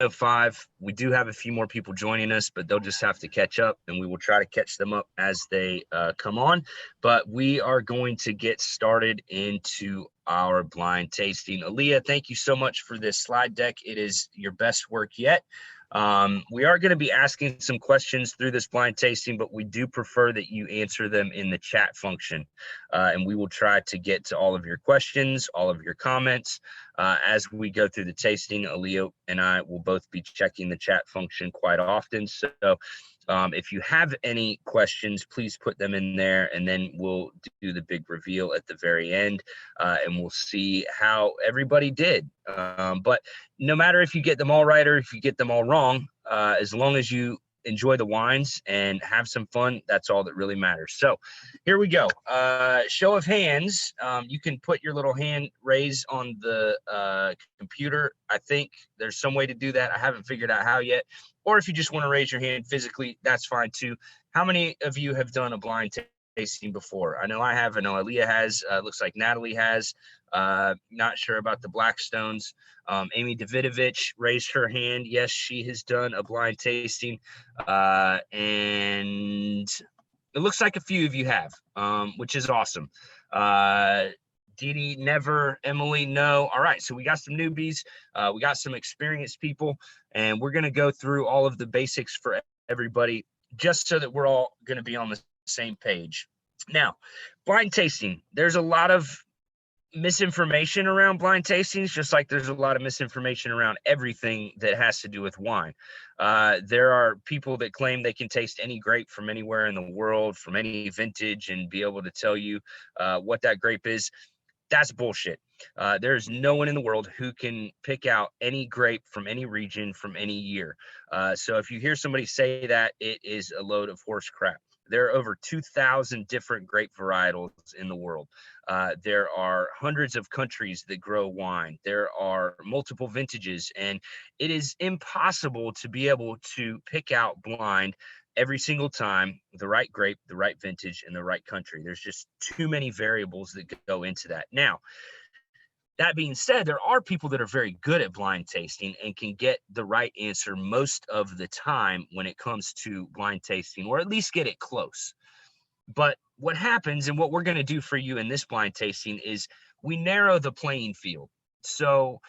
1:05. We do have a few more people joining us, but they'll just have to catch up, and we will try to catch them up as they come on. But we are going to get started into our blind tasting. Aaliyah, thank you so much for this slide deck. It is your best work yet. We are going to be asking some questions through this blind tasting, but we do prefer that you answer them in the chat function. And we will try to get to all of your questions, all of your comments as we go through the tasting. Aaliyah and I will both be checking the chat function quite often. So if you have any questions, please put them in there, and then we'll do the big reveal at the very end, and we'll see how everybody did. But no matter if you get them all right or if you get them all wrong, as long as you enjoy the wines and have some fun, that's all that really matters. So here we go. Show of hands. You can put your little hand raise on the computer. I think there's some way to do that. I haven't figured out how yet. Or if you just want to raise your hand physically, that's fine too. How many of you have done a blind tasting before? I know I have. I know Aaliyah has. Looks like Natalie has. Not sure about the Blackstones. Amy Davidovich raised her hand. Yes, she has done a blind tasting. And it looks like a few of you have, which is awesome. Dee Dee, never. Emily, no. All right, so we got some newbies. We got some experienced people, and we're going to go through all of the basics for everybody just so that we're all going to be on the same page. Now, blind tasting, there's a lot of misinformation around blind tastings, just like there's a lot of misinformation around everything that has to do with wine. There are people that claim they can taste any grape from anywhere in the world, from any vintage, and be able to tell you what that grape is. That's bullshit. There's no one in the world who can pick out any grape from any region from any year. So if you hear somebody say that, it is a load of horse crap. There are over 2,000 different grape varietals in the world. There are hundreds of countries that grow wine. There are multiple vintages, and it is impossible to be able to pick out blind every single time the right grape, the right vintage, and the right country. There's just too many variables that go into that. Now, that being said, there are people that are very good at blind tasting and can get the right answer most of the time when it comes to blind tasting, or at least get it close. But what happens, and what we're going to do for you in this blind tasting, is we narrow the playing field. So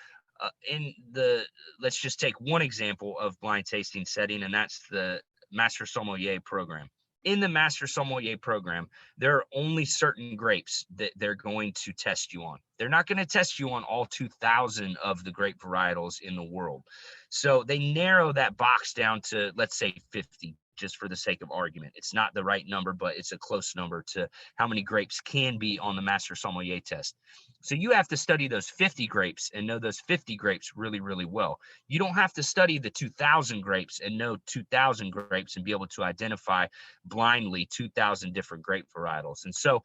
let's just take one example of blind tasting setting, and that's the Master Sommelier program. In the Master Sommelier program, there are only certain grapes that they're going to test you on. They're not going to test you on all 2,000 of the grape varietals in the world. So they narrow that box down to, let's say, 50, just for the sake of argument. It's not the right number, but it's a close number to how many grapes can be on the Master Sommelier test. So you have to study those 50 grapes and know those 50 grapes really, really well. You don't have to study the 2,000 grapes and know 2,000 grapes and be able to identify blindly 2,000 different grape varietals. And so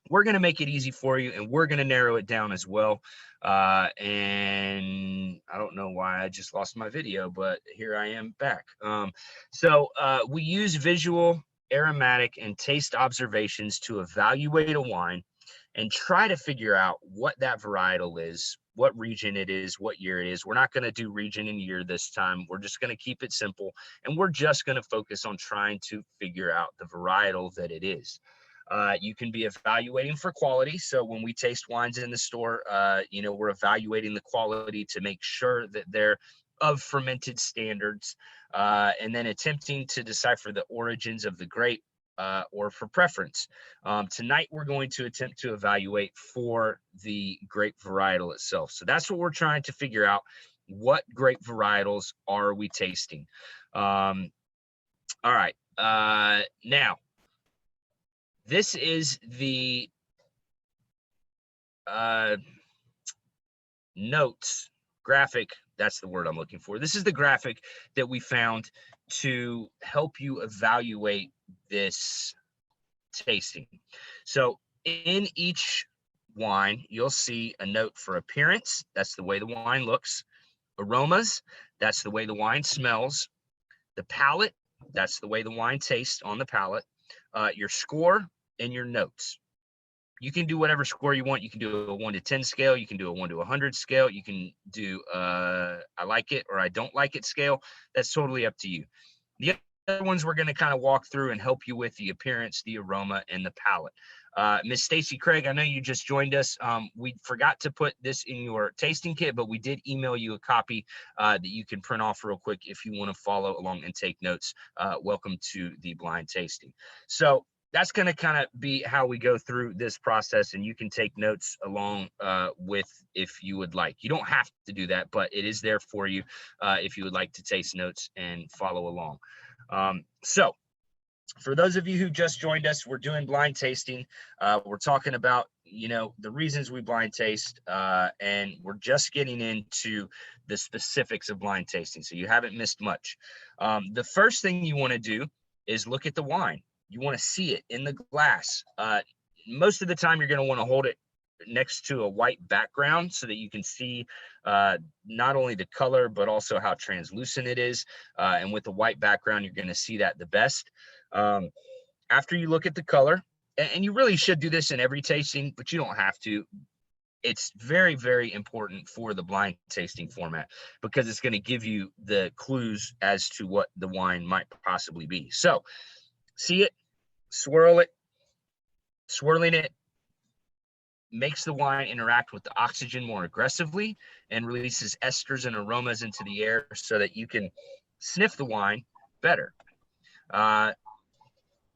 we're going to make it easy for you, and we're going to narrow it down as well. And I don't know why I just lost my video, but here I am back. So we use visual, aromatic, and taste observations to evaluate a wine and try to figure out what that varietal is, what region it is, what year it is. We're not going to do region and year this time. We're just going to keep it simple, and we're just going to focus on trying to figure out the varietal that it is. You can be evaluating for quality. So when we taste wines in the store, we're evaluating the quality to make sure that they're of fermented standards, and then attempting to decipher the origins of the grape, or for preference. Tonight, we're going to attempt to evaluate for the grape varietal itself. So that's what we're trying to figure out. What grape varietals are we tasting? All right. Now, this is the notes graphic. That's the word I'm looking for. This is the graphic that we found to help you evaluate this tasting. So in each wine, you'll see a note for appearance. That's the way the wine looks. Aromas, that's the way the wine smells. The palate, that's the way the wine tastes on the palate. Your score and your notes. You can do whatever score you want. You can do a 1 to 10 scale. You can do a 1 to 100 scale. You can do I like it or I don't like it scale. That's totally up to you. The other ones we're going to kind of walk through and help you with the appearance, the aroma, and the palate. Miss Stacy Craig, I know you just joined us. We forgot to put this in your tasting kit, but we did email you a copy that you can print off real quick if you want to follow along and take notes. Welcome to the blind tasting. So that's going to kind of be how we go through this process, and you can take notes along with if you would like. You don't have to do that, but it is there for you if you would like to taste notes and follow along. So for those of you who just joined us, we're doing blind tasting. We're talking about, the reasons we blind taste, and we're just getting into the specifics of blind tasting. So you haven't missed much. The first thing you want to do is look at the wine. You want to see it in the glass. Most of the time, you're going to want to hold it next to a white background so that you can see not only the color, but also how translucent it is. And with the white background, you're going to see that the best. After you look at the color, and you really should do this in every tasting, but you don't have to. It's very, very important for the blind tasting format because it's going to give you the clues as to what the wine might possibly be. So see it, swirl it. Swirling it makes the wine interact with the oxygen more aggressively and releases esters and aromas into the air so that you can sniff the wine better.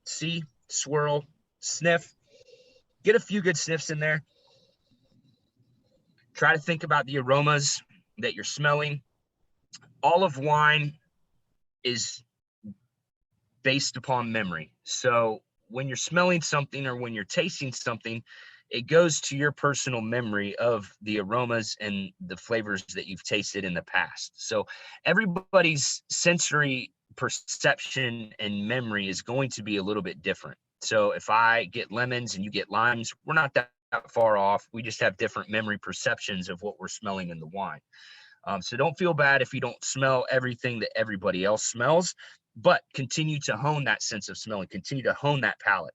See, swirl, sniff, get a few good sniffs in there. Try to think about the aromas that you're smelling. All of wine is based upon memory. So when you're smelling something or when you're tasting something, it goes to your personal memory of the aromas and the flavors that you've tasted in the past. So everybody's sensory perception and memory is going to be a little bit different. So if I get lemons and you get limes, we're not that far off. We just have different memory perceptions of what we're smelling in the wine. So don't feel bad if you don't smell everything that everybody else smells, but continue to hone that sense of smell and continue to hone that palate.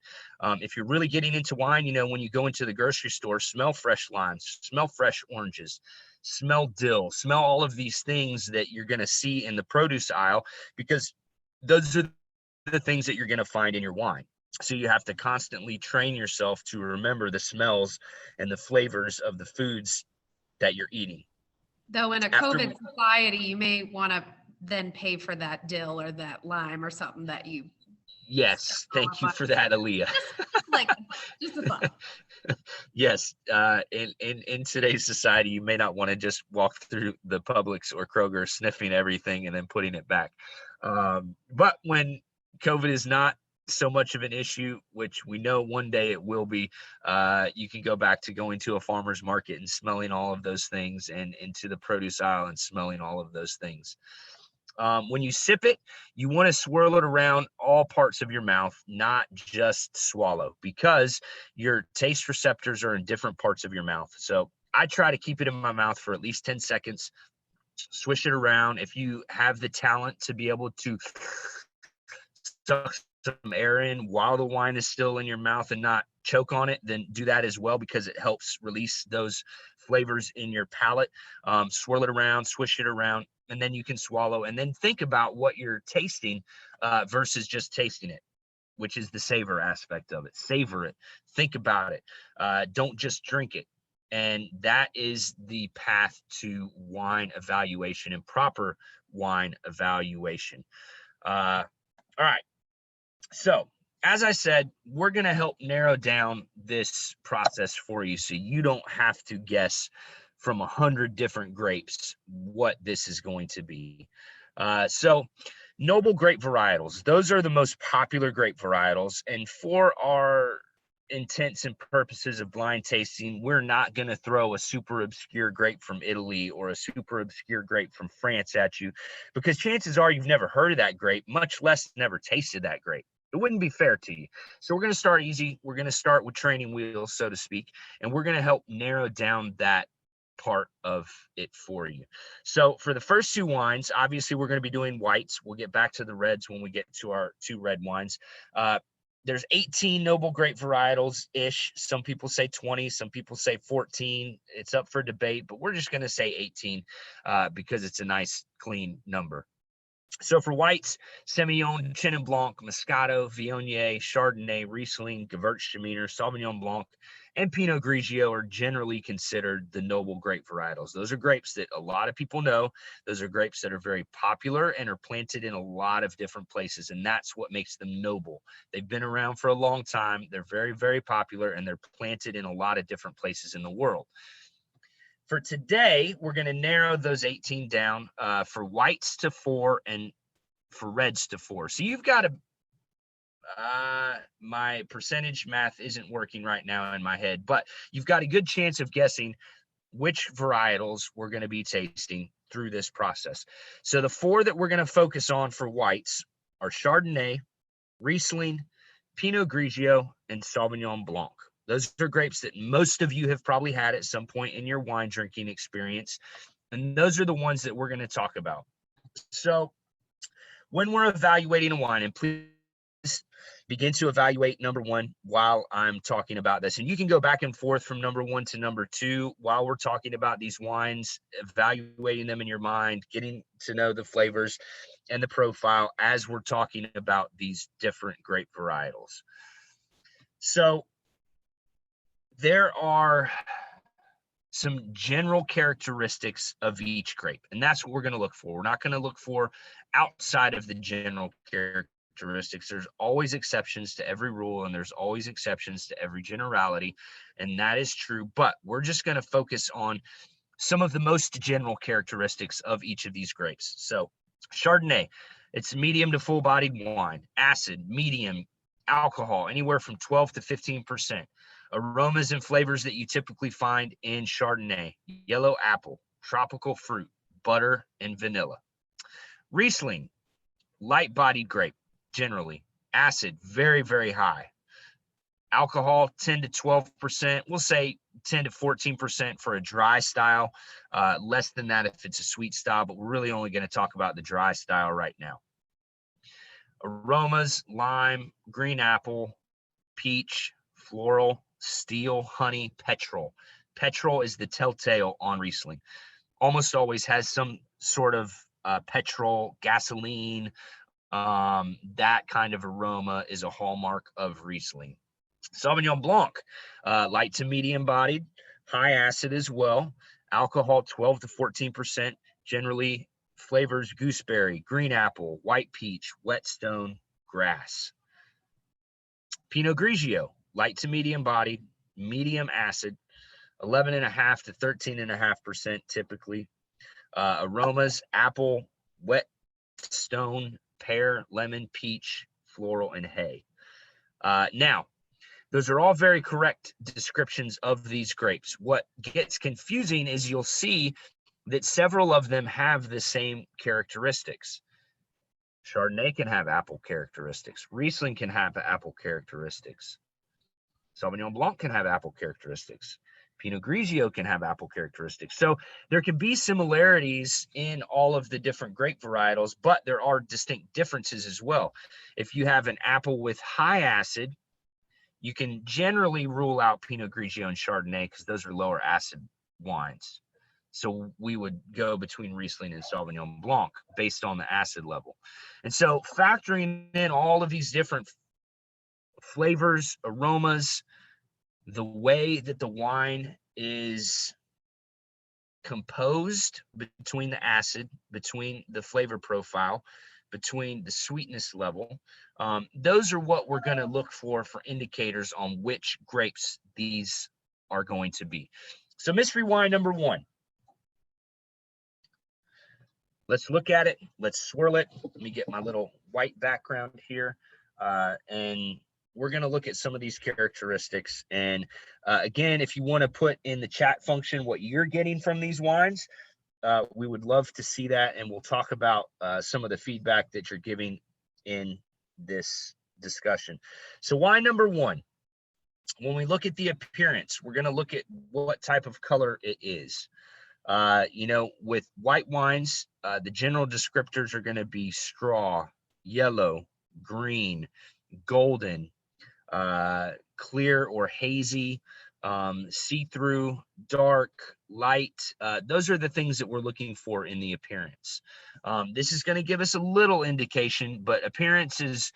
If you're really getting into wine, when you go into the grocery store, smell fresh limes, smell fresh oranges, smell dill, smell all of these things that you're going to see in the produce aisle, because those are the things that you're going to find in your wine. So you have to constantly train yourself to remember the smells and the flavors of the foods that you're eating. Though in a COVID society, you may want to then pay for that dill or that lime or something that you. Yes, thank you for that, Aaliyah. Just a thought. Yes, in today's society, you may not want to just walk through the Publix or Kroger sniffing everything and then putting it back. But when COVID is not so much of an issue, which we know one day it will be, you can go back to going to a farmer's market and smelling all of those things, and into the produce aisle and smelling all of those things. When you sip it, you want to swirl it around all parts of your mouth, not just swallow, because your taste receptors are in different parts of your mouth. So I try to keep it in my mouth for at least 10 seconds, swish it around. If you have the talent to be able to suck some air in while the wine is still in your mouth and not choke on it, then do that as well, because it helps release those flavors in your palate. Swirl it around, swish it around, and then you can swallow, and then think about what you're tasting versus just tasting it, which is the savor aspect of it. Savor it, think about it. Don't just drink it. And that is the path to wine evaluation and proper wine evaluation. All right. So as I said, we're going to help narrow down this process for you so you don't have to guess from 100 different grapes what this is going to be. So noble grape varietals, those are the most popular grape varietals. And for our intents and purposes of blind tasting, we're not going to throw a super obscure grape from Italy or a super obscure grape from France at you, because chances are you've never heard of that grape, much less never tasted that grape. It wouldn't be fair to you. So we're going to start easy. We're going to start with training wheels, so to speak, and we're going to help narrow down that part of it for you. So for the first two wines, obviously we're going to be doing whites. We'll get back to the reds when we get to our two red wines. there's 18 noble grape varietals ish. Some people say 20, some people say 14. It's up for debate, but we're just going to say 18 because it's a nice, clean number. So for whites, Semillon, Chenin Blanc, Moscato, Viognier, Chardonnay, Riesling, Gewürztraminer, Sauvignon Blanc, and Pinot Grigio are generally considered the noble grape varietals. Those are grapes that a lot of people know. Those are grapes that are very popular and are planted in a lot of different places, and that's what makes them noble. They've been around for a long time. They're very, very popular, and they're planted in a lot of different places in the world. For today, we're going to narrow those 18 down for whites to 4 and for reds to 4. So you've got my percentage math isn't working right now in my head, but you've got a good chance of guessing which varietals we're going to be tasting through this process. So the 4 that we're going to focus on for whites are Chardonnay, Riesling, Pinot Grigio, and Sauvignon Blanc. Those are grapes that most of you have probably had at some point in your wine drinking experience. And those are the ones that we're going to talk about. So when we're evaluating a wine, and please begin to evaluate number 1 while I'm talking about this. And you can go back and forth from number 1 to number 2 while we're talking about these wines, evaluating them in your mind, getting to know the flavors and the profile as we're talking about these different grape varietals. So there are some general characteristics of each grape, and that's what we're going to look for. We're not going to look for outside of the general characteristics. There's always exceptions to every rule, and there's always exceptions to every generality, and that is true. But we're just going to focus on some of the most general characteristics of each of these grapes. So Chardonnay, it's medium to full-bodied wine, acid, medium, alcohol, anywhere from 12 to 15%. Aromas and flavors that you typically find in Chardonnay: yellow apple, tropical fruit, butter, and vanilla. Riesling, light-bodied grape, generally. Acid, very, very high. Alcohol, 10 to 12%. We'll say 10 to 14% for a dry style. Less than that if it's a sweet style, but we're really only going to talk about the dry style right now. Aromas: lime, green apple, peach, floral, steel, honey, petrol. Petrol is the telltale on Riesling. Almost always has some sort of petrol, gasoline. That kind of aroma is a hallmark of Riesling. Sauvignon Blanc, light to medium bodied, high acid as well. Alcohol 12 to 14%. Generally flavors: gooseberry, green apple, white peach, whetstone, grass. Pinot Grigio, light to medium bodied, medium acid, 11.5 to 13.5% typically. Aromas: apple, whetstone, pear, lemon, peach, floral, and hay. Now, those are all very correct descriptions of these grapes. What gets confusing is you'll see that several of them have the same characteristics. Chardonnay can have apple characteristics. Riesling can have apple characteristics. Sauvignon Blanc can have apple characteristics. Pinot Grigio can have apple characteristics. So there can be similarities in all of the different grape varietals, but there are distinct differences as well. If you have an apple with high acid, you can generally rule out Pinot Grigio and Chardonnay because those are lower acid wines. So we would go between Riesling and Sauvignon Blanc based on the acid level. And so factoring in all of these different flavors, aromas, the way that the wine is composed between the acid, between the flavor profile, between the sweetness level, those are what we're going to look for indicators on which grapes these are going to be. So mystery wine number 1. Let's look at it. Let's swirl it. Let me get my little white background here. And we're going to look at some of these characteristics. And again, if you want to put in the chat function what you're getting from these wines, we would love to see that. And we'll talk about some of the feedback that you're giving in this discussion. So wine number 1, when we look at the appearance, we're going to look at what type of color it is. With white wines, the general descriptors are going to be straw, yellow, green, golden, clear or hazy, see-through, dark, light. Those are the things that we're looking for in the appearance. This is going to give us a little indication, but appearance is,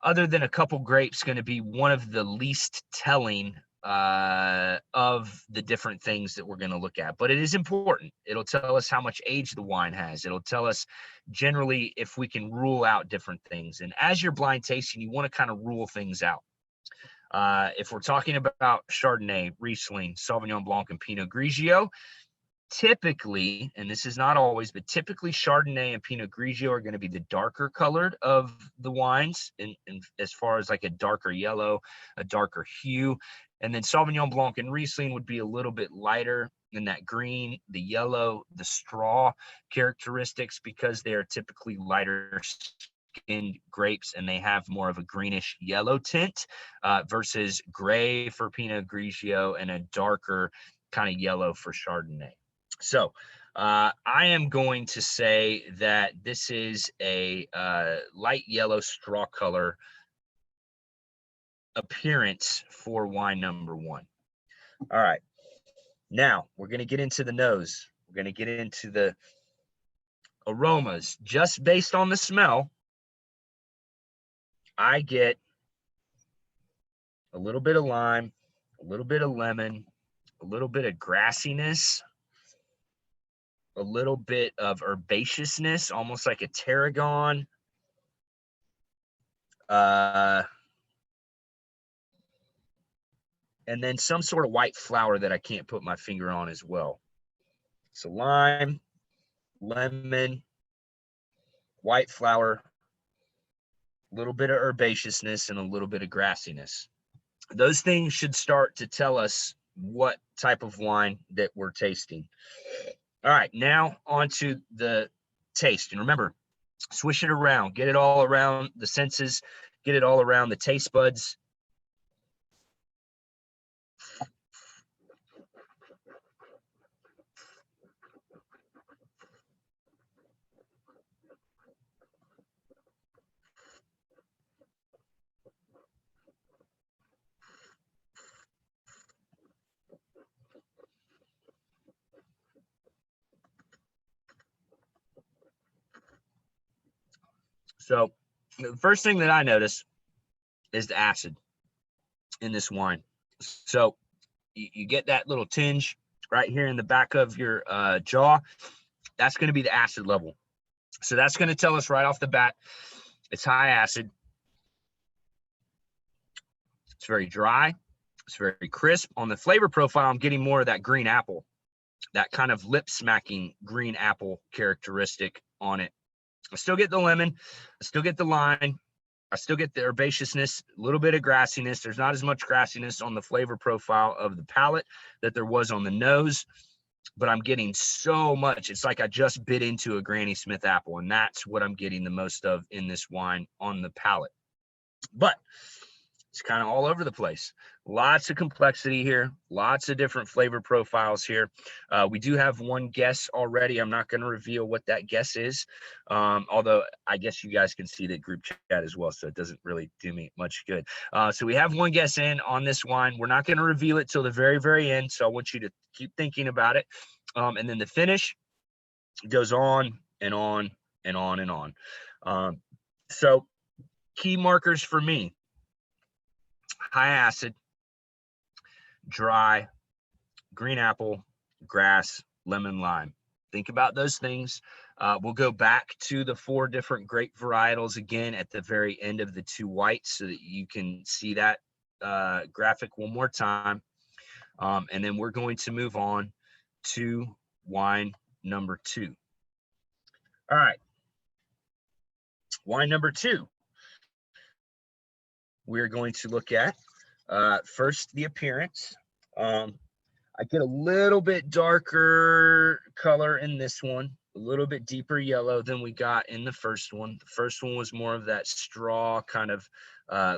other than a couple grapes, going to be one of the least telling of the different things that we're going to look at. But it is important. It'll tell us how much age the wine has. It'll tell us generally if we can rule out different things. And as you're blind tasting, you want to kind of rule things out. If we're talking about Chardonnay, Riesling, Sauvignon Blanc, and Pinot Grigio, typically, and this is not always, but typically Chardonnay and Pinot Grigio are going to be the darker colored of the wines, in as far as like a darker yellow, a darker hue. And then Sauvignon Blanc and Riesling would be a little bit lighter in that green, the yellow, the straw characteristics, because they are typically lighter skinned grapes and they have more of a greenish yellow tint versus gray for Pinot Grigio and a darker kind of yellow for Chardonnay. So I am going to say that this is a light yellow straw color appearance for wine number one. All right. Now we're going to get into the nose. We're going to get into the aromas. Just based on the smell, I get a little bit of lime, a little bit of lemon, a little bit of grassiness, a little bit of herbaceousness, almost like a tarragon. And then some sort of white flower that I can't put my finger on as well. So lime, lemon, white flower, a little bit of herbaceousness, and a little bit of grassiness. Those things should start to tell us what type of wine that we're tasting. All right, now on to the taste. And remember, swish it around, get it all around the senses, get it all around the taste buds. So the first thing that I notice is the acid in this wine. So you get that little tinge right here in the back of your jaw. That's going to be the acid level. So that's going to tell us right off the bat it's high acid. It's very dry. It's very crisp. On the flavor profile, I'm getting more of that green apple, that kind of lip smacking green apple characteristic on it. I still get the lemon. I still get the lime. I still get the herbaceousness, a little bit of grassiness. There's not as much grassiness on the flavor profile of the palate that there was on the nose, but I'm getting so much. It's like I just bit into a Granny Smith apple, and that's what I'm getting the most of in this wine on the palate. But it's kind of all over the place. Lots of complexity here, lots of different flavor profiles here. We do have one guess already. I'm not going to reveal what that guess is, although I guess you guys can see the group chat as well, so it doesn't really do me much good. So we have one guess in on this wine. We're not going to reveal it till the very, very end, so I want you to keep thinking about it. And then the finish goes on and on and on and on. So key markers for me: high acid, dry, green apple, grass, lemon, lime. Think about those things. We'll go back to the 4 different grape varietals again at the very end of the 2 whites so that you can see that graphic one more time. And then we're going to move on to wine number 2. All right. Wine number 2. We're going to look at first the appearance. I get a little bit darker color in this one, a little bit deeper yellow than we got in the first one. The first one was more of that straw kind of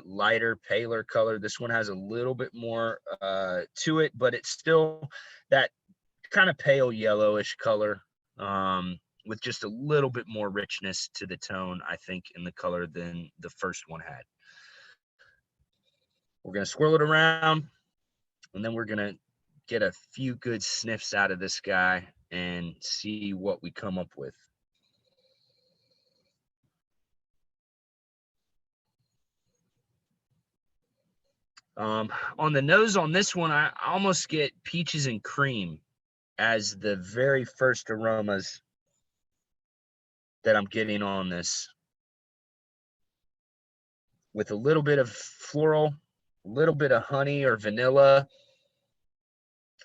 lighter, paler color. This one has a little bit more to it, but it's still that kind of pale yellowish color with just a little bit more richness to the tone, I think, in the color than the first one had. We're going to swirl it around, and then we're going to get a few good sniffs out of this guy and see what we come up with. On the nose on this one, I almost get peaches and cream as the very first aromas that I'm getting on this, with a little bit of floral, a little bit of honey or vanilla.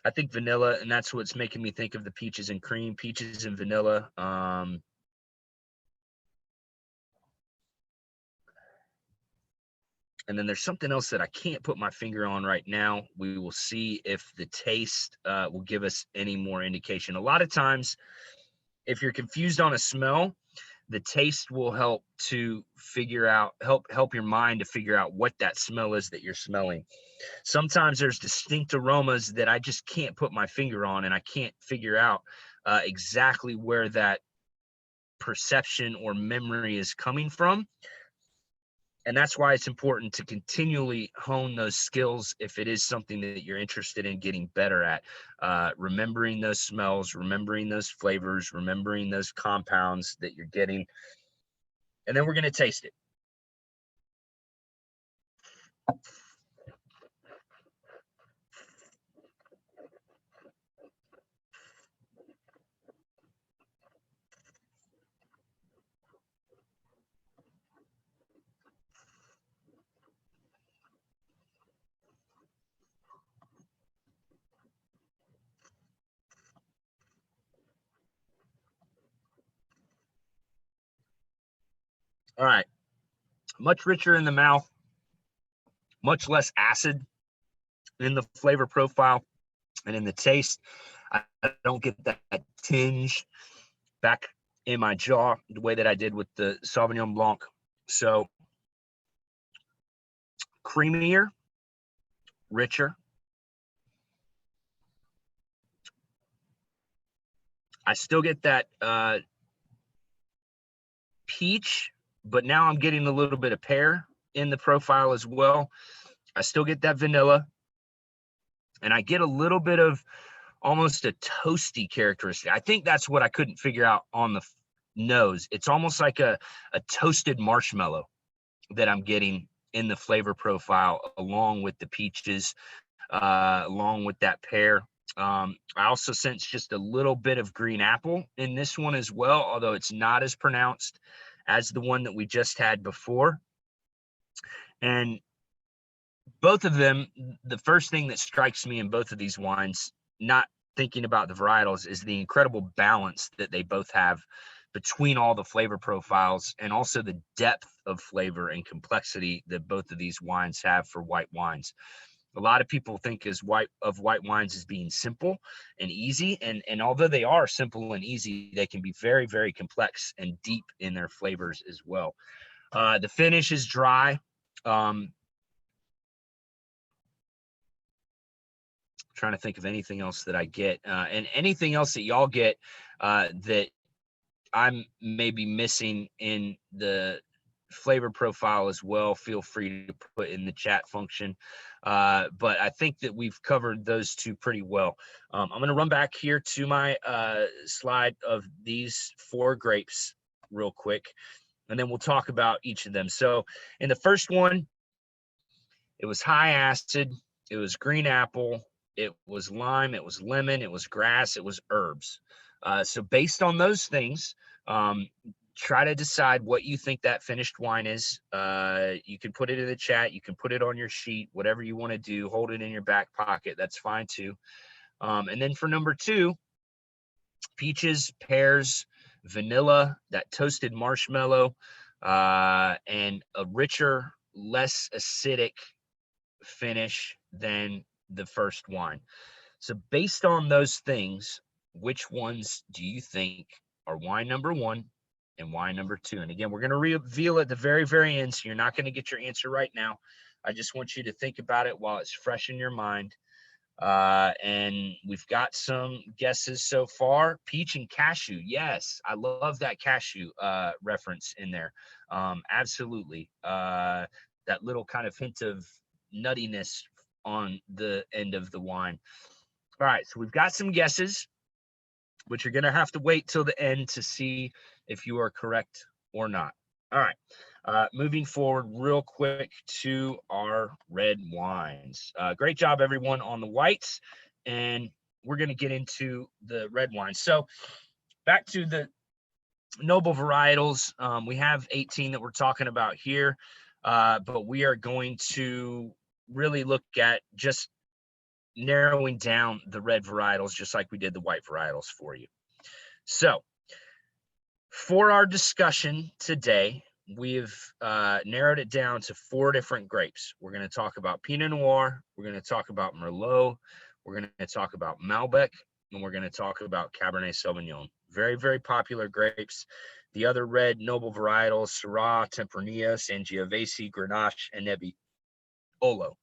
I think vanilla, and that's what's making me think of the peaches and cream, peaches and vanilla. And then there's something else that I can't put my finger on right now. We will see if the taste will give us any more indication. A lot of times, if you're confused on a smell, the taste will help to figure out, help your mind to figure out what that smell is that you're smelling. Sometimes there's distinct aromas that I just can't put my finger on, and I can't figure out exactly where that perception or memory is coming from. And that's why it's important to continually hone those skills if it is something that you're interested in getting better at. Remembering those smells, remembering those flavors, remembering those compounds that you're getting. And then we're going to taste it. All right. Much richer in the mouth, much less acid in the flavor profile and in the taste. I don't get that tinge back in my jaw the way that I did with the Sauvignon Blanc. So creamier, richer. I still get that peach, but now I'm getting a little bit of pear in the profile as well. I still get that vanilla, and I get a little bit of almost a toasty characteristic. I think that's what I couldn't figure out on the nose. It's almost like a toasted marshmallow that I'm getting in the flavor profile, along with the peaches, along with that pear. I also sense just a little bit of green apple in this one as well, although it's not as pronounced as the one that we just had before. And both of them, the first thing that strikes me in both of these wines, not thinking about the varietals, is the incredible balance that they both have between all the flavor profiles, and also the depth of flavor and complexity that both of these wines have for white wines. A lot of people think of white wines as being simple and easy, and although they are simple and easy, they can be very, very complex and deep in their flavors as well. The finish is dry. Trying to think of anything else that I get, and anything else that y'all get that I'm maybe missing in the flavor profile as well. Feel free to put in the chat function. But I think that we've covered those two pretty well. I'm going to run back here to my slide of these 4 grapes real quick, and then we'll talk about each of them. So in the first one, it was high acid, it was green apple, it was lime, it was lemon, it was grass, it was herbs. So based on those things, try to decide what you think that finished wine is. You can put it in the chat. You can put it on your sheet, whatever you want to do. Hold it in your back pocket. That's fine too. And then for number 2, peaches, pears, vanilla, that toasted marshmallow, and a richer, less acidic finish than the first wine. So based on those things, which ones do you think are wine number 1 and wine number 2? And again, we're going to reveal at the very, very end, so you're not going to get your answer right now. I just want you to think about it while it's fresh in your mind. And we've got some guesses so far. Peach and cashew. Yes, I love that cashew reference in there. Absolutely. That little kind of hint of nuttiness on the end of the wine. All right, so we've got some guesses, but you're going to have to wait till the end to see if you are correct or not. All right, moving forward real quick to our red wines. Great job, everyone, on the whites, and we're going to get into the red wines. So back to the noble varietals. We have 18 that we're talking about here, but we are going to really look at just narrowing down the red varietals, just like we did the white varietals for you. So for our discussion today, we've narrowed it down to 4 different grapes. We're going to talk about Pinot Noir, we're going to talk about Merlot, we're going to talk about Malbec, and we're going to talk about Cabernet Sauvignon. Very, very popular grapes. The other red noble varietals, Syrah, Tempranillo, Sangiovese, Grenache, and Nebbiolo.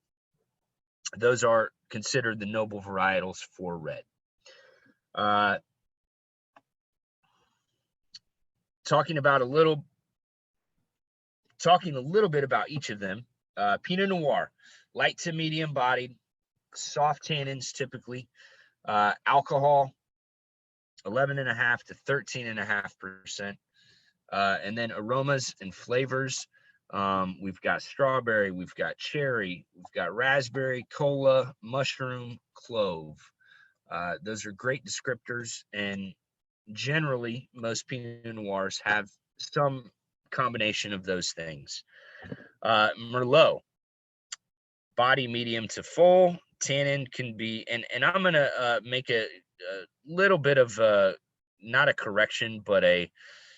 Those are considered the noble varietals for red. Talking a little bit about each of them. Pinot Noir, light to medium bodied, soft tannins typically, alcohol 11.5 to 13.5%, and then aromas and flavors. We've got strawberry, we've got cherry, we've got raspberry, cola, mushroom, clove. Those are great descriptors, and generally most Pinot Noirs have some combination of those things. Merlot, body medium to full, tannin can be, and I'm going to make a little bit of not a correction, but a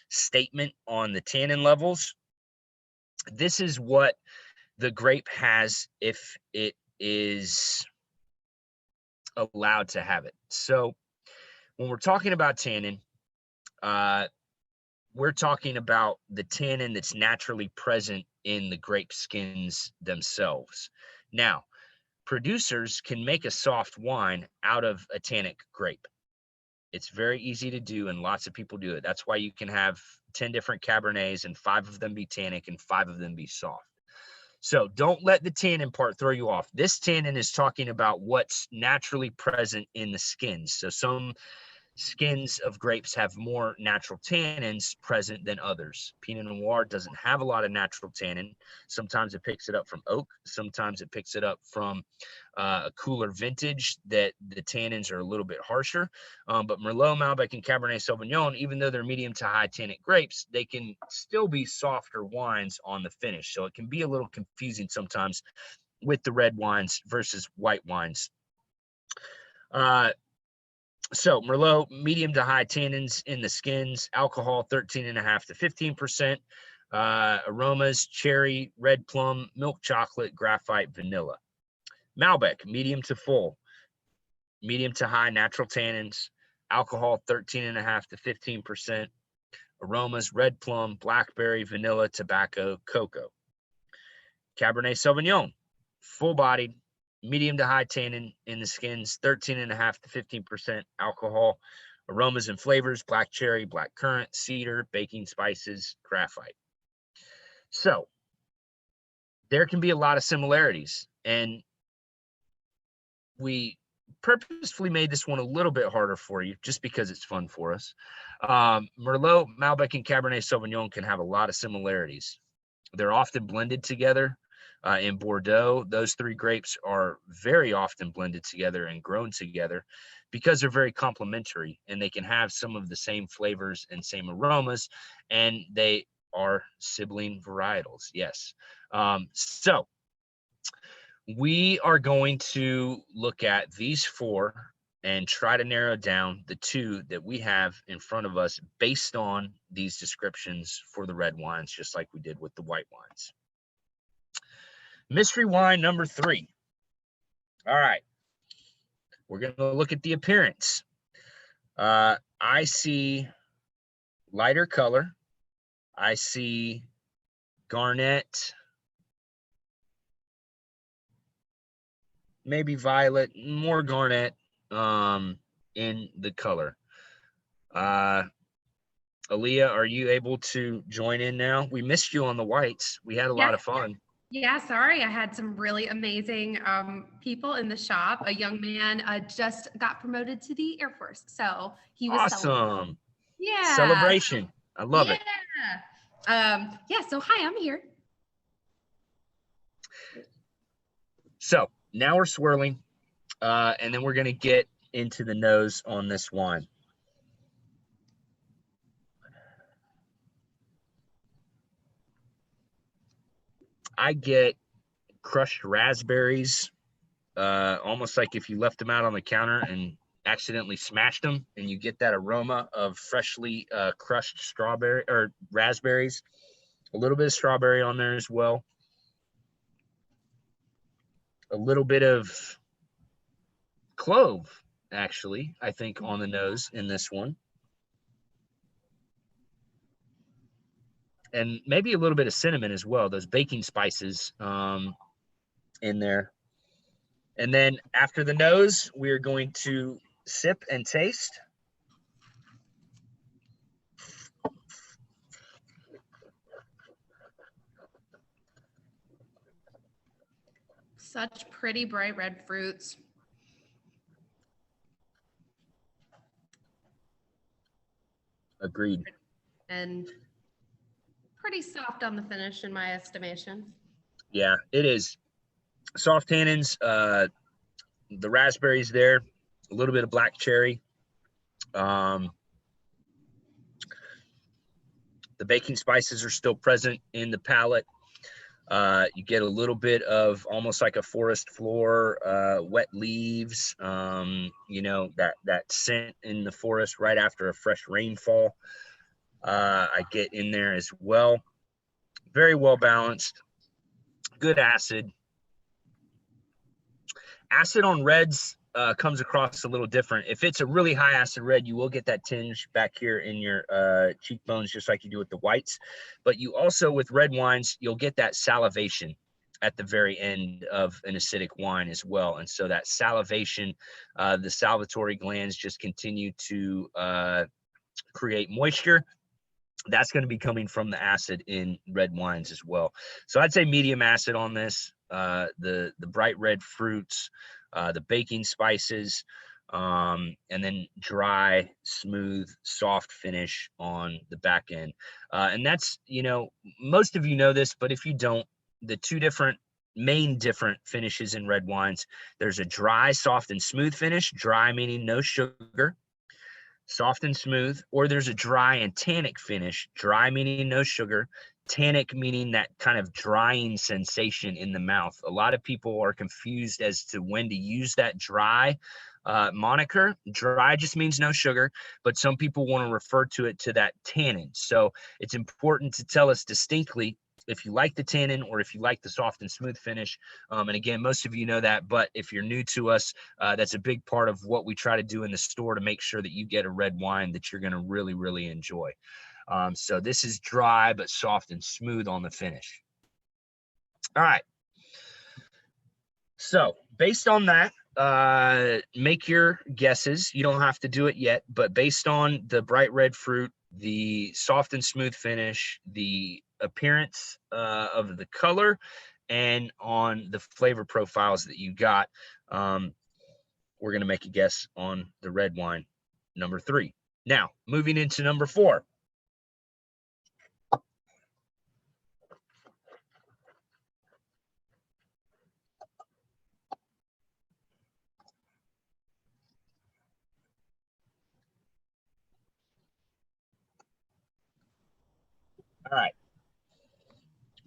statement on the tannin levels. This is what the grape has if it is allowed to have it. So when we're talking about tannin, we're talking about the tannin that's naturally present in the grape skins themselves. Now, producers can make a soft wine out of a tannic grape. It's very easy to do, and lots of people do it. That's why you can have 10 different Cabernets and 5 of them be tannic and 5 of them be soft. So don't let the tannin part throw you off. This tannin is talking about what's naturally present in the skins. So some skins of grapes have more natural tannins present than others. Pinot Noir doesn't have a lot of natural tannin. Sometimes it picks it up from oak. Sometimes it picks it up from a cooler vintage that the tannins are a little bit harsher. But Merlot, Malbec, and Cabernet Sauvignon, even though they're medium to high tannic grapes, they can still be softer wines on the finish. So it can be a little confusing sometimes with the red wines versus white wines. So Merlot, medium to high tannins in the skins, alcohol 13.5 to 15%, aromas, cherry, red plum, milk chocolate, graphite, vanilla. Malbec, medium to full, medium to high natural tannins, alcohol 13.5 to 15%, aromas, red plum, blackberry, vanilla, tobacco, cocoa. Cabernet Sauvignon, full-bodied, medium to high tannin in the skins, 13.5 to 15% alcohol, aromas and flavors, black cherry, black currant, cedar, baking spices, graphite. So there can be a lot of similarities, and we purposefully made this one a little bit harder for you just because it's fun for us. Merlot, Malbec, and Cabernet Sauvignon can have a lot of similarities. They're often blended together. In Bordeaux, those 3 grapes are very often blended together and grown together because they're very complementary, and they can have some of the same flavors and same aromas, and they are sibling varietals. Yes. So we are going to look at these 4 and try to narrow down the 2 that we have in front of us based on these descriptions for the red wines, just like we did with the white wines. Mystery wine number 3. All right. We're going to look at the appearance. I see lighter color. I see garnet, maybe violet, more garnet in the color. Aaliyah, are you able to join in now? We missed you on the whites. We had a lot of fun. Yeah, sorry. I had some really amazing people in the shop. A young man just got promoted to the Air Force, so he was celebrating. Awesome. Yeah, Celebration. I love yeah, it. yeah. So hi, I'm here. So now we're swirling, and then we're going to get into the nose on this wine. I get crushed raspberries, almost like if you left them out on the counter and accidentally smashed them, and you get that aroma of freshly crushed strawberry or raspberries. A little bit of strawberry on there as well. A little bit of clove, actually, I think, on the nose in this one. And maybe a little bit of cinnamon as well, those baking spices in there. And then after the nose, we're going to sip and taste. Such pretty bright red fruits. Agreed. And pretty soft on the finish in my estimation. Yeah, it is. Soft tannins, the raspberries there, a little bit of black cherry. The baking spices are still present in the palate. You get a little bit of almost like a forest floor, wet leaves, that scent in the forest right after a fresh rainfall. I get in there as well. Very well balanced, good acid. Acid on reds comes across a little different. If it's a really high acid red, you will get that tinge back here in your cheekbones, just like you do with the whites. But you also, with red wines, you'll get that salivation at the very end of an acidic wine as well. And so that salivation, the salivatory glands just continue to create moisture. That's going to be coming from the acid in red wines as well. So I'd say medium acid on this. The bright red fruits, the baking spices, and then dry, smooth, soft finish on the back end. And that's, most of you know this, but if you don't, the two main different finishes in red wines, there's a dry, soft, and smooth finish. Dry meaning no sugar, soft and smooth, or there's a dry and tannic finish. Dry meaning no sugar, tannic meaning that kind of drying sensation in the mouth. A lot of people are confused as to when to use that dry moniker. Dry just means no sugar, but some people want to refer to it to that tannin. So it's important to tell us distinctly if you like the tannin or if you like the soft and smooth finish. And again, most of you know that, but if you're new to us, that's a big part of what we try to do in the store to make sure that you get a red wine that you're going to really, really enjoy. So this is dry, but soft and smooth on the finish. All right. So based on that, make your guesses. You don't have to do it yet, but based on the bright red fruit, the soft and smooth finish, the appearance of the color, and on the flavor profiles that you got, we're going to make a guess on the red wine, number 3. Now, moving into number 4. All right.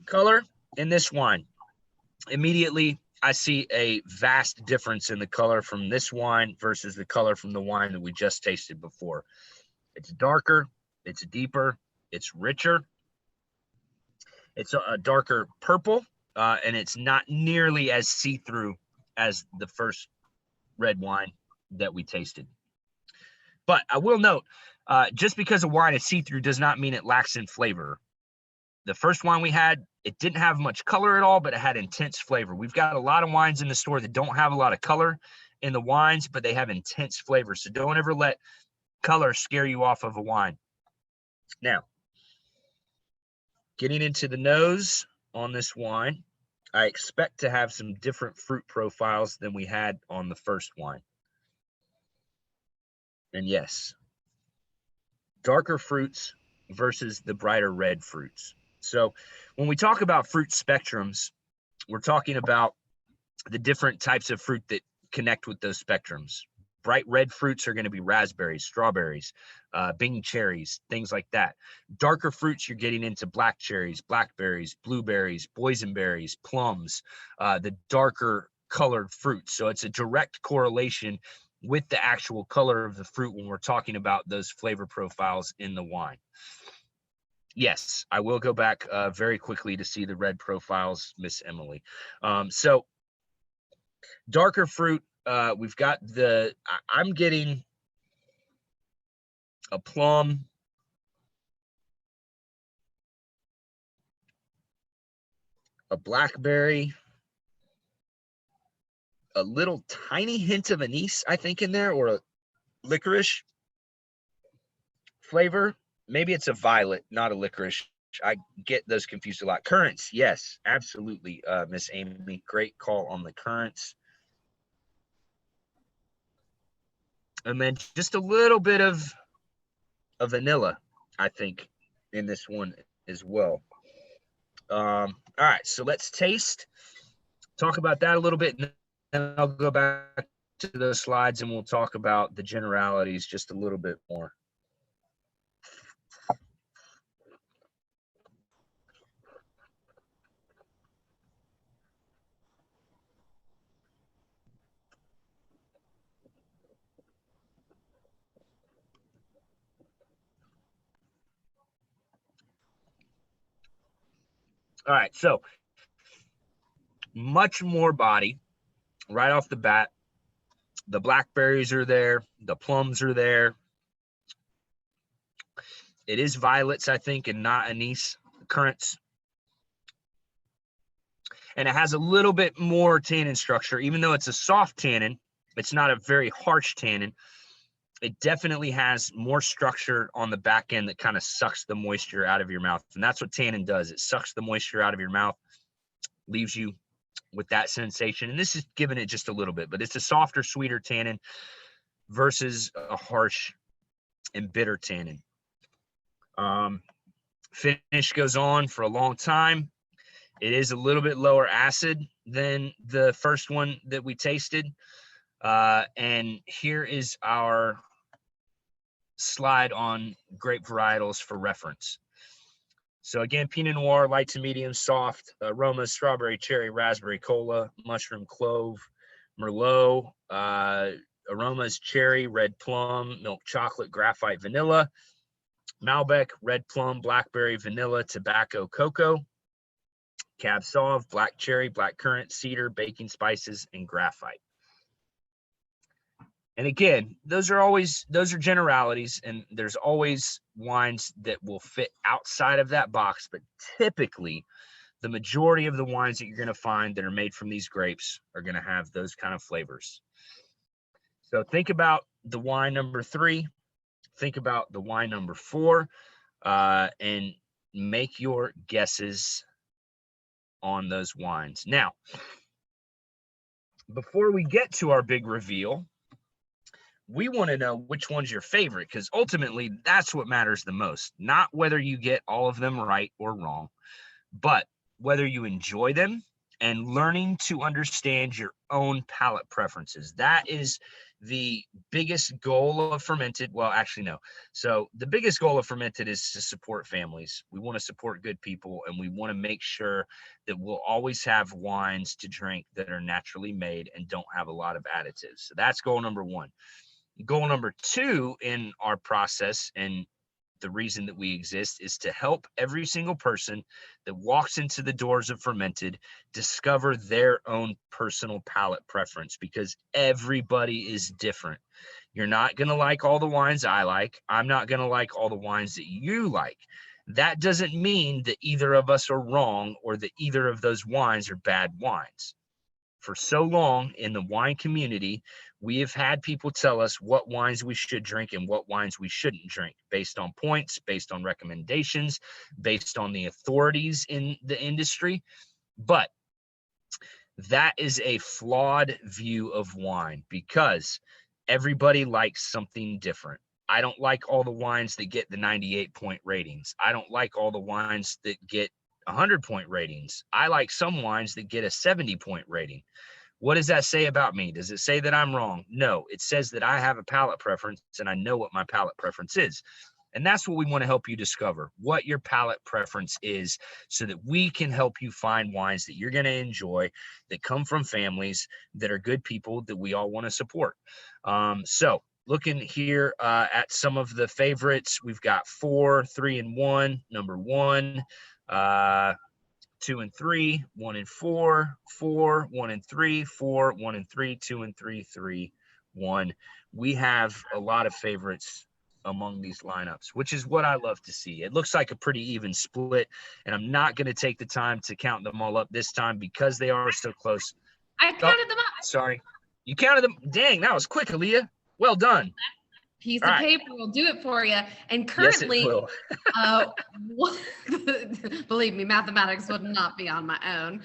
Color in this wine. Immediately, I see a vast difference in the color from this wine versus the color from the wine that we just tasted before. It's darker, it's deeper, it's richer. It's a darker purple, and it's not nearly as see-through as the first red wine that we tasted. But I will note, just because a wine is see-through does not mean it lacks in flavor. The first wine we had, it didn't have much color at all, but it had intense flavor. We've got a lot of wines in the store that don't have a lot of color in the wines, but they have intense flavor. So don't ever let color scare you off of a wine. Now, getting into the nose on this wine, I expect to have some different fruit profiles than we had on the first wine. And yes, darker fruits versus the brighter red fruits. So when we talk about fruit spectrums, we're talking about the different types of fruit that connect with those spectrums. Bright red fruits are going to be raspberries, strawberries, Bing cherries, things like that. Darker fruits, you're getting into black cherries, blackberries, blueberries, boysenberries, plums, the darker colored fruits. So it's a direct correlation with the actual color of the fruit when we're talking about those flavor profiles in the wine. Yes, I will go back very quickly to see the red profiles, Miss Emily. So darker fruit, we've got I'm getting a plum, a blackberry, a little tiny hint of anise, I think, in there, or a licorice flavor. Maybe it's a violet, not a licorice. I get those confused a lot. Currants, yes, absolutely, Miss Amy. Great call on the currants. And then just a little bit of vanilla, I think, in this one as well. All right, so let's taste. Talk about that a little bit, and then I'll go back to those slides and we'll talk about the generalities just a little bit more. All right, so much more body right off the bat. The blackberries are there, the plums are there. It is violets, I think, and not anise, currants. And it has a little bit more tannin structure, even though it's a soft tannin. It's not a very harsh tannin. It definitely has more structure on the back end that kind of sucks the moisture out of your mouth. And that's what tannin does. It sucks the moisture out of your mouth, leaves you with that sensation. And this is giving it just a little bit, but it's a softer, sweeter tannin versus a harsh and bitter tannin. Finish goes on for a long time. It is a little bit lower acid than the first one that we tasted. And here is our slide on grape varietals for reference. So again, Pinot Noir, light to medium, soft, aromas, strawberry, cherry, raspberry, cola, mushroom, clove, Merlot, aromas, cherry, red plum, milk chocolate, graphite, vanilla, Malbec, red plum, blackberry, vanilla, tobacco, cocoa, Cab Sauv, black cherry, black currant, cedar, baking spices, and graphite. And again, those are generalities, and there's always wines that will fit outside of that box, but typically the majority of the wines that you're going to find that are made from these grapes are going to have those kind of flavors. So think about the wine number 3, think about the wine number 4, and make your guesses on those wines. Now, before we get to our big reveal, we want to know which one's your favorite, because ultimately that's what matters the most. Not whether you get all of them right or wrong, but whether you enjoy them and learning to understand your own palate preferences. That is the biggest goal of Fermented. Well, actually, no. So the biggest goal of Fermented is to support families. We want to support good people, and we want to make sure that we'll always have wines to drink that are naturally made and don't have a lot of additives. So that's goal number 1. Goal number 2 in our process, and the reason that we exist, is to help every single person that walks into the doors of Fermented discover their own personal palate preference, because everybody is different. You're not going to like all the wines I like. I'm not going to like all the wines that you like. That doesn't mean that either of us are wrong or that either of those wines are bad wines. For so long in the wine community, we have had people tell us what wines we should drink and what wines we shouldn't drink, based on points, based on recommendations, based on the authorities in the industry. But That is a flawed view of wine because everybody likes something different. I don't like all the wines that get the 98-point ratings. I don't like all the wines that get 100-point ratings. I like some wines that get a 70-point rating. What does that say about me? Does it say that I'm wrong? No, it says that I have a palate preference and I know what my palate preference is. And that's what we want to help you discover, what your palate preference is, so that we can help you find wines that you're going to enjoy, that come from families that are good people that we all want to support. So looking here at some of the favorites, we've got 4, 3, and 1, number 1, 2 and 3, 1 and 4, 4, 1 and 3, 4, 1 and 3, 2 and 3, 3, 1. We have a lot of favorites among these lineups, which is what I love to see. It looks like a pretty even split, and I'm not going to take the time to count them all up this time because they are so close. I counted them up. Sorry. You counted them? Dang, that was quick, Aaliyah. Well done. Piece of paper will do it for you. And currently, yes, it will. Believe me, mathematics would not be on my own.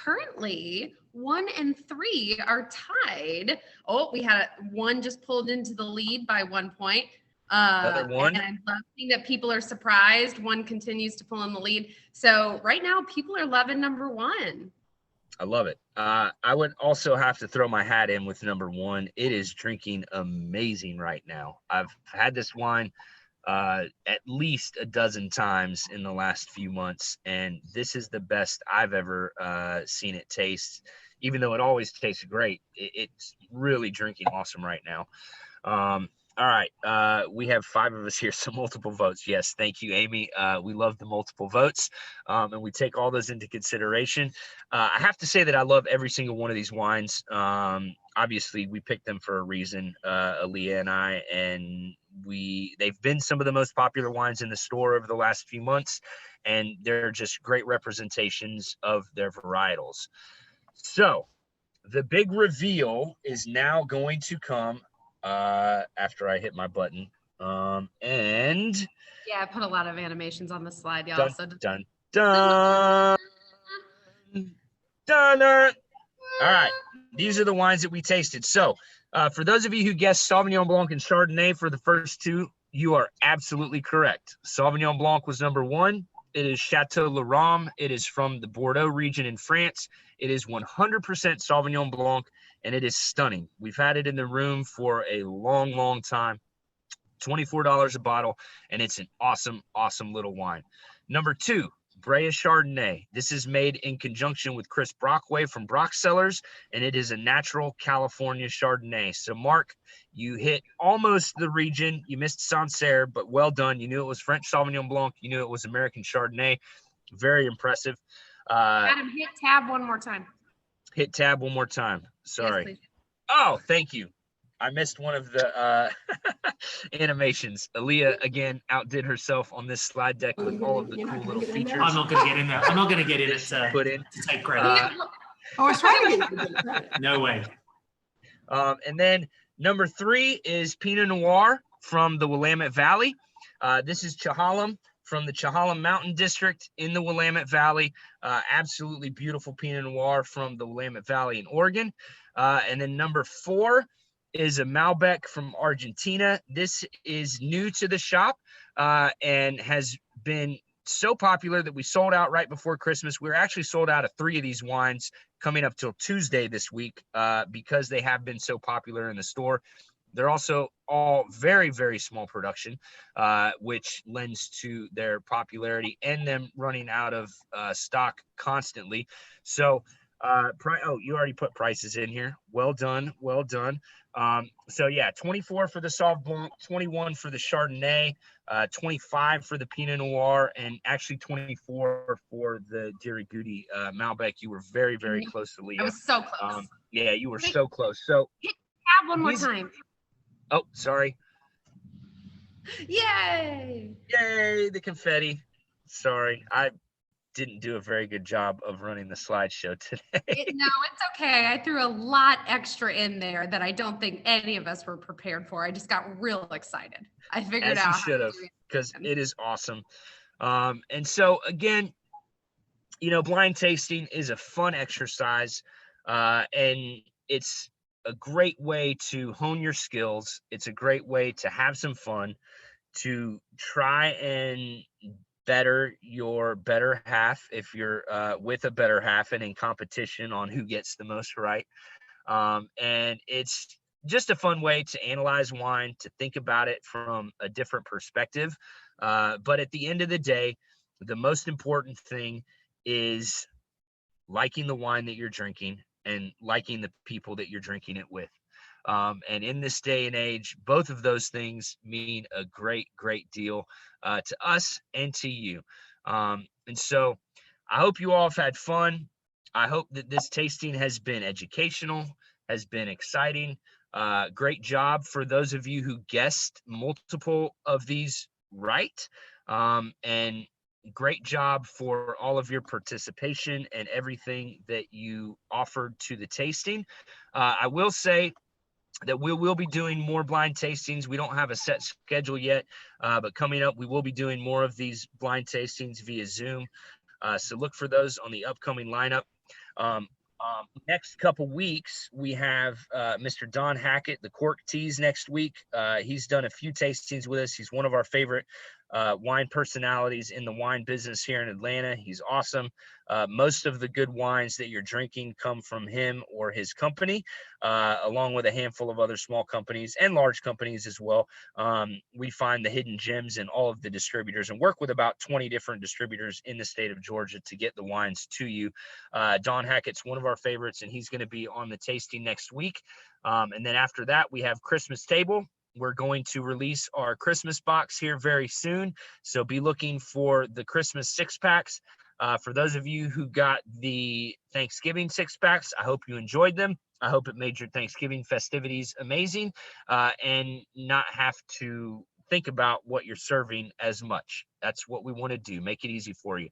Currently, 1 and 3 are tied. Oh, we had one just pulled into the lead by 1 point. Another one. And I'm loving that people are surprised. One continues to pull in the lead. So right now, people are loving number 1. I love it. I would also have to throw my hat in with number 1. It is drinking amazing right now. I've had this wine at least a dozen times in the last few months, and this is the best I've ever seen it taste. Even though it always tastes great, it's really drinking awesome right now. All right, we have 5 of us here, so multiple votes. Yes, thank you, Amy. We love the multiple votes, and we take all those into consideration. I have to say that I love every single one of these wines. Obviously, we picked them for a reason, Aaliyah and I, and they've been some of the most popular wines in the store over the last few months, and they're just great representations of their varietals. So the big reveal is now going to come after I hit my button. And yeah, I put a lot of animations on the slide, y'all. Dun, dun. All right, these are the wines that we tasted. So for those of you who guessed Sauvignon Blanc and Chardonnay for the first 2, you are absolutely correct. Sauvignon Blanc was number 1. It is Chateau Larame. It is from the Bordeaux region in France. It is 100% Sauvignon Blanc, and it is stunning. We've had it in the room for a long, long time. $24 a bottle, and it's an awesome, awesome little wine. Number 2, Brea Chardonnay. This is made in conjunction with Chris Brockway from Brock Cellars, and it is a natural California Chardonnay. So, Mark, you hit almost the region. You missed Sancerre, but well done. You knew it was French Sauvignon Blanc. You knew it was American Chardonnay. Very impressive. Adam, hit tab one more time. Hit tab one more time. Sorry. Yes, oh, thank you. I missed one of the animations. Aaliyah, again, outdid herself on this slide deck with all of the cool little features. I'm not going to get in there. I'm not going to get in it to take credit. I was trying to get you credit. No way. And then number 3 is Pinot Noir from the Willamette Valley. This is Chehalem from the Chehalem Mountain District in the Willamette Valley. Absolutely beautiful Pinot Noir from the Willamette Valley in Oregon. And then number 4 is a Malbec from Argentina. This is new to the shop and has been so popular that we sold out right before Christmas. We're actually sold out of 3 of these wines coming up till Tuesday this week because they have been so popular in the store. They're also all very, very small production, which lends to their popularity and them running out of stock constantly. So, you already put prices in here. Well done. Well done. So yeah, 24 for the Sauv Blanc, 21 for the Chardonnay, 25 for the Pinot Noir, and actually 24 for the Dirigudi Malbec. You were very, very close to Leah. I was so close. Yeah, you were so close. So hit tab one more time. Oh, sorry. Yay! Yay, the confetti. Sorry, I didn't do a very good job of running the slideshow today. No, it's okay. I threw a lot extra in there that I don't think any of us were prepared for. I just got real excited. I figured out. As you should have, because it is awesome. And so again, blind tasting is a fun exercise, and it's a great way to hone your skills. It's a great way to have some fun, to try and better your better half if you're with a better half and in competition on who gets the most right. And it's just a fun way to analyze wine, to think about it from a different perspective. But at the end of the day, the most important thing is liking the wine that you're drinking and liking the people that you're drinking it with. And in this day and age, both of those things mean a great, great deal to us and to you. And so I hope you all have had fun. I hope that this tasting has been educational, has been exciting. Great job for those of you who guessed multiple of these right. And great job for all of your participation and everything that you offered to the tasting. I will say that we will be doing more blind tastings. We don't have a set schedule yet, but coming up, we will be doing more of these blind tastings via Zoom. So look for those on the upcoming lineup. Next couple weeks, we have Mr. Don Hackett, the Cork Teas next week. He's done a few tastings with us. He's one of our favorite wine personalities in the wine business here in Atlanta. He's awesome. Most of the good wines that you're drinking come from him or his company, along with a handful of other small companies and large companies as well. We find the hidden gems in all of the distributors and work with about 20 different distributors in the state of Georgia to get the wines to you. Don Hackett's one of our favorites, and he's going to be on the tasting next week. And then after that, we have Christmas Table. We're going to release our Christmas box here very soon. So be looking for the Christmas 6-packs. For those of you who got the Thanksgiving 6-packs, I hope you enjoyed them. I hope it made your Thanksgiving festivities amazing, and not have to think about what you're serving as much. That's what we want to do, make it easy for you.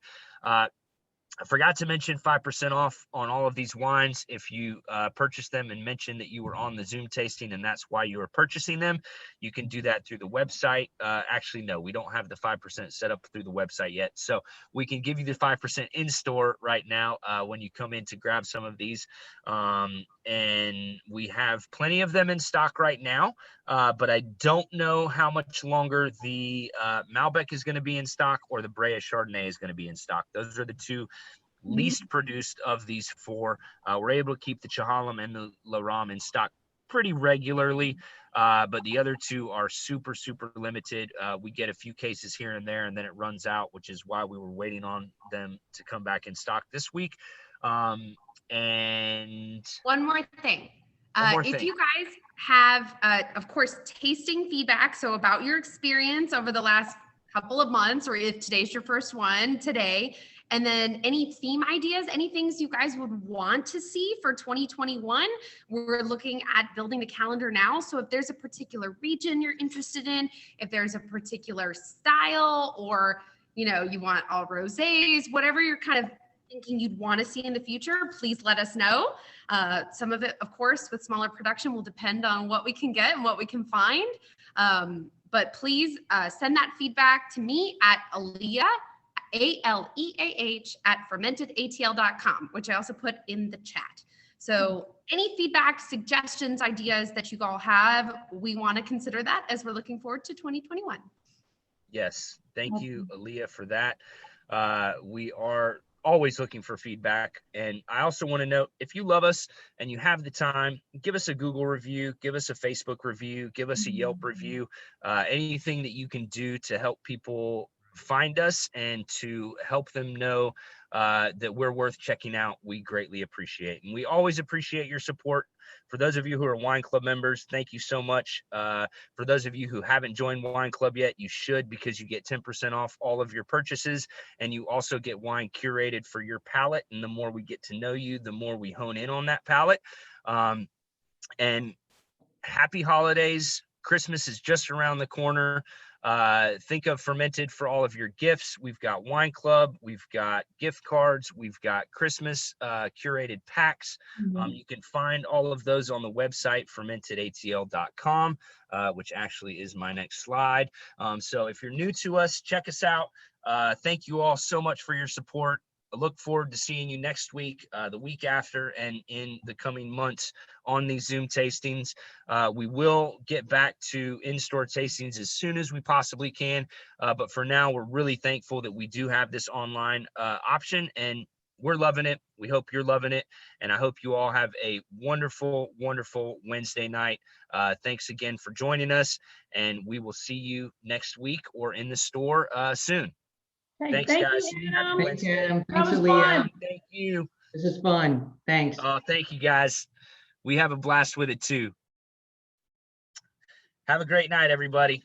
I forgot to mention 5% off on all of these wines if you purchase them and mention that you were on the Zoom tasting and that's why you were purchasing them. You can do that through the website. Actually, no, we don't have the 5% set up through the website yet. So we can give you the 5% in store right now when you come in to grab some of these. And we have plenty of them in stock right now, but I don't know how much longer the Malbec is going to be in stock or the Brea Chardonnay is going to be in stock. Those are the two least produced of these four. We're able to keep the Chahalem and the Laram in stock pretty regularly, but the other two are super, super limited. We get a few cases here and there, and then it runs out, which is why we were waiting on them to come back in stock this week. And one more thing. If you guys have, of course, tasting feedback, so about your experience over the last couple of months, or if today's your first one today, and then any theme ideas, any things you guys would want to see for 2021, we're looking at building the calendar now. So if there's a particular region you're interested in, if there's a particular style, or, you want all rosés, whatever you're kind of thinking you'd want to see in the future, please let us know. Some of it, of course, with smaller production will depend on what we can get and what we can find. But please send that feedback to me at Aleah, ALEAH at fermentedatl.com, which I also put in the chat. So any feedback, suggestions, ideas that you all have, we want to consider that as we're looking forward to 2021. Yes, thank you, Aleah, for that. We are always looking for feedback. And I also want to note, if you love us and you have the time, give us a Google review, give us a Facebook review, give us a Yelp review, anything that you can do to help people find us and to help them know that we're worth checking out, we greatly appreciate. And we always appreciate your support. For those of you who are Wine Club members, thank you so much. For those of you who haven't joined Wine Club yet, you should, because you get 10% off all of your purchases, and you also get wine curated for your palate. And the more we get to know you, the more we hone in on that palate. And happy holidays. Christmas is just around the corner. Think of Fermented for all of your gifts. We've got Wine Club, we've got gift cards, we've got Christmas curated packs. You can find all of those on the website, fermentedatl.com, which actually is my next slide. So if you're new to us, check us out. Thank you all so much for your support. look forward to seeing you next week, the week after, and in the coming months on these Zoom tastings. We will get back to in-store tastings as soon as we possibly can. But for now, we're really thankful that we do have this online option, and we're loving it. We hope you're loving it. And I hope you all have a wonderful, wonderful Wednesday night. Thanks again for joining us. And we will see you next week or in the store soon. Thanks, guys. Thanks, Adam. That was Leah. fun. Thank you. This is fun. Thanks. Thank you, guys. We have a blast with it too. Have a great night, everybody.